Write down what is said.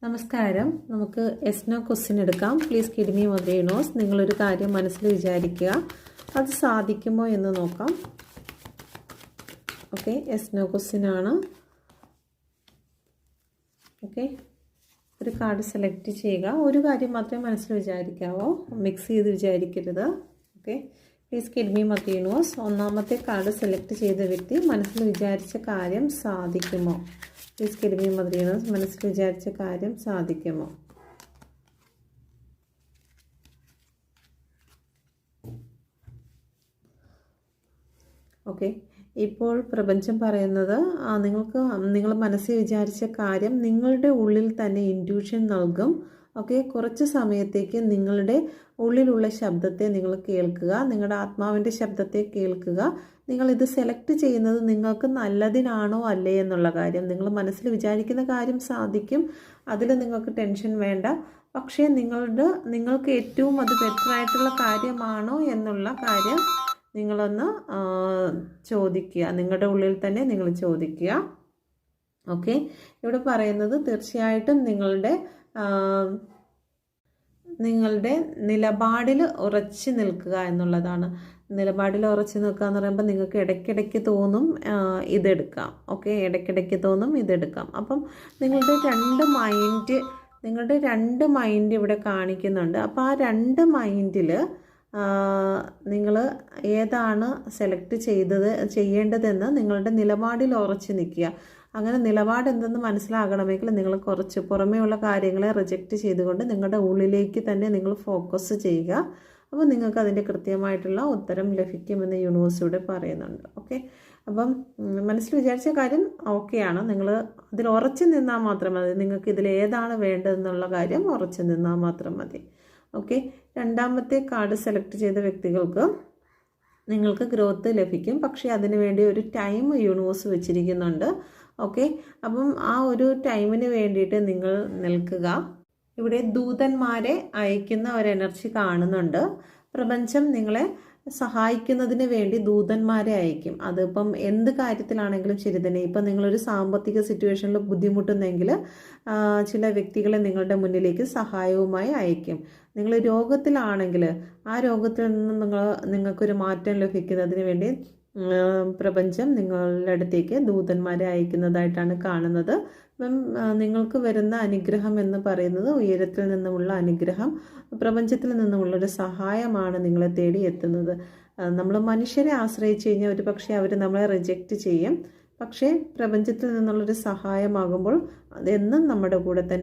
നമസ്കാരം. നമുക്ക് yes no question എടുക്കാം. Please kid me mother knows. നിങ്ങളൊരു കാര്യം മനസ്സിൽ വിചാരിക്കുക, അത് സാധിക്കുമോ എന്ന് നോക്കാം. ഓക്കെ, യെസ് നോ ക്വസ്റ്റ്യൻ ആണ്. ഓക്കെ, ഒരു കാർഡ് സെലക്ട് ചെയ്യുക. ഒരു കാര്യം മാത്രമേ മനസ്സിൽ വിചാരിക്കാവോ, മിക്സ് ചെയ്ത് വിചാരിക്കരുത്. Okay, please kid me mother knows. ഒന്നാമത്തെ കാർഡ് സെലക്ട് ചെയ്ത വ്യക്തി മനസ്സിൽ വിചാരിച്ച കാര്യം സാധിക്കുമോ? Please kid me mother knows. മനസ്സിൽ വിചാരിച്ച കാര്യം സാധിക്കുമോ? ഓക്കെ, ഇപ്പോൾ പ്രപഞ്ചം പറയുന്നത് നിങ്ങൾ മനസ്സിൽ വിചാരിച്ച കാര്യം നിങ്ങളുടെ ഉള്ളിൽ തന്നെ ഇൻറ്റ്യൂഷൻ നൽകും. ഓക്കെ, കുറച്ച് സമയത്തേക്ക് നിങ്ങളുടെ ഉള്ളിലുള്ള ശബ്ദത്തെ നിങ്ങൾ കേൾക്കുക, നിങ്ങളുടെ ആത്മാവിൻ്റെ ശബ്ദത്തെ കേൾക്കുക. നിങ്ങളിത് സെലക്ട് ചെയ്യുന്നത് നിങ്ങൾക്ക് നല്ലതിനാണോ അല്ലേ എന്നുള്ള കാര്യം. നിങ്ങൾ മനസ്സിൽ വിചാരിക്കുന്ന കാര്യം സാധിക്കും, അതിൽ നിങ്ങൾക്ക് ടെൻഷൻ വേണ്ട. പക്ഷേ നിങ്ങൾക്ക് ഏറ്റവും അത് ബെറ്ററായിട്ടുള്ള കാര്യമാണോ എന്നുള്ള കാര്യം നിങ്ങളൊന്ന് ചോദിക്കുക, നിങ്ങളുടെ ഉള്ളിൽ തന്നെ നിങ്ങൾ ചോദിക്കുക. ഓക്കെ, ഇവിടെ പറയുന്നത് തീർച്ചയായിട്ടും നിങ്ങളുടെ നിലപാടിൽ ഉറച്ചു നിൽക്കുക എന്നുള്ളതാണ്. നിലപാടിൽ ഉറച്ചു നിൽക്കുക എന്ന് പറയുമ്പോൾ നിങ്ങൾക്ക് ഇടയ്ക്കിടയ്ക്ക് തോന്നും ഇതെടുക്കാം. ഓക്കെ, ഇടയ്ക്കിടയ്ക്ക് തോന്നും ഇതെടുക്കാം. അപ്പം നിങ്ങളുടെ രണ്ട് മൈൻഡ് ഇവിടെ കാണിക്കുന്നുണ്ട്. അപ്പോൾ ആ രണ്ട് മൈൻഡിൽ നിങ്ങൾ ഏതാണ് സെലക്ട് ചെയ്യേണ്ടതെന്ന് നിങ്ങളുടെ നിലപാടിൽ ഉറച്ചു നിൽക്കുക. അങ്ങനെ നിലപാട് എന്തെന്ന് മനസ്സിലാകണമെങ്കിൽ നിങ്ങൾ കുറച്ച് പുറമേയുള്ള കാര്യങ്ങളെ റിജക്റ്റ് ചെയ്തുകൊണ്ട് നിങ്ങളുടെ ഉള്ളിലേക്ക് തന്നെ നിങ്ങൾ ഫോക്കസ് ചെയ്യുക. അപ്പോൾ നിങ്ങൾക്ക് അതിൻ്റെ കൃത്യമായിട്ടുള്ള ഉത്തരം ലഭിക്കുമെന്ന് യൂണിവേഴ്സ് ഇവിടെ പറയുന്നുണ്ട്. ഓക്കെ, അപ്പം മനസ്സിൽ വിചാരിച്ച കാര്യം ഓക്കെയാണ്, നിങ്ങൾ അതിൽ ഉറച്ചു നിന്നാൽ മാത്രം മതി. നിങ്ങൾക്ക് ഇതിൽ ഏതാണ് വേണ്ടതെന്നുള്ള കാര്യം ഉറച്ചു നിന്നാൽ മാത്രം മതി. ഓക്കെ, രണ്ടാമത്തെ കാർഡ് സെലക്ട് ചെയ്ത വ്യക്തികൾക്ക് നിങ്ങൾക്ക് ഗ്രോത്ത് ലഭിക്കും, പക്ഷേ അതിനു വേണ്ടി ഒരു ടൈം യൂണിവേഴ്സ് വെച്ചിരിക്കുന്നുണ്ട്. ഓക്കെ, അപ്പം ആ ഒരു ടൈമിന് വേണ്ടിയിട്ട് നിങ്ങൾ നിൽക്കുക. ഇവിടെ ദൂതന്മാരെ അയക്കുന്ന ഒരു എനർജി കാണുന്നുണ്ട്. പ്രപഞ്ചം നിങ്ങളെ സഹായിക്കുന്നതിന് വേണ്ടി ദൂതന്മാരെ അയക്കും. അതിപ്പം എന്ത് കാര്യത്തിലാണെങ്കിലും ശരി തന്നെ. ഇപ്പം നിങ്ങളൊരു സാമ്പത്തിക സിറ്റുവേഷനിൽ ബുദ്ധിമുട്ടുന്നെങ്കിൽ ചില വ്യക്തികളെ നിങ്ങളുടെ മുന്നിലേക്ക് സഹായവുമായി അയക്കും. നിങ്ങൾ രോഗത്തിലാണെങ്കിൽ ആ രോഗത്തിൽ നിന്ന് നിങ്ങൾക്കൊരു മാറ്റം ലഭിക്കുന്നതിന് വേണ്ടി പ്രപഞ്ചം നിങ്ങളുടെ അടുത്തേക്ക് ദൂതന്മാരെ അയക്കുന്നതായിട്ടാണ് കാണുന്നത്. അപ്പം നിങ്ങൾക്ക് വരുന്ന അനുഗ്രഹം എന്ന് പറയുന്നത് ഉയരത്തിൽ നിന്നുമുള്ള അനുഗ്രഹം, പ്രപഞ്ചത്തിൽ നിന്നുമുള്ളൊരു സഹായമാണ് നിങ്ങളെ തേടി എത്തുന്നത്. നമ്മൾ മനുഷ്യരെ ആശ്രയിച്ച് കഴിഞ്ഞാൽ ഒരു പക്ഷേ അവർ നമ്മളെ റിജക്റ്റ് ചെയ്യും. പക്ഷേ പ്രപഞ്ചത്തിൽ നിന്നുള്ളൊരു സഹായമാകുമ്പോൾ അതെന്നും നമ്മുടെ കൂടെ തന്നെ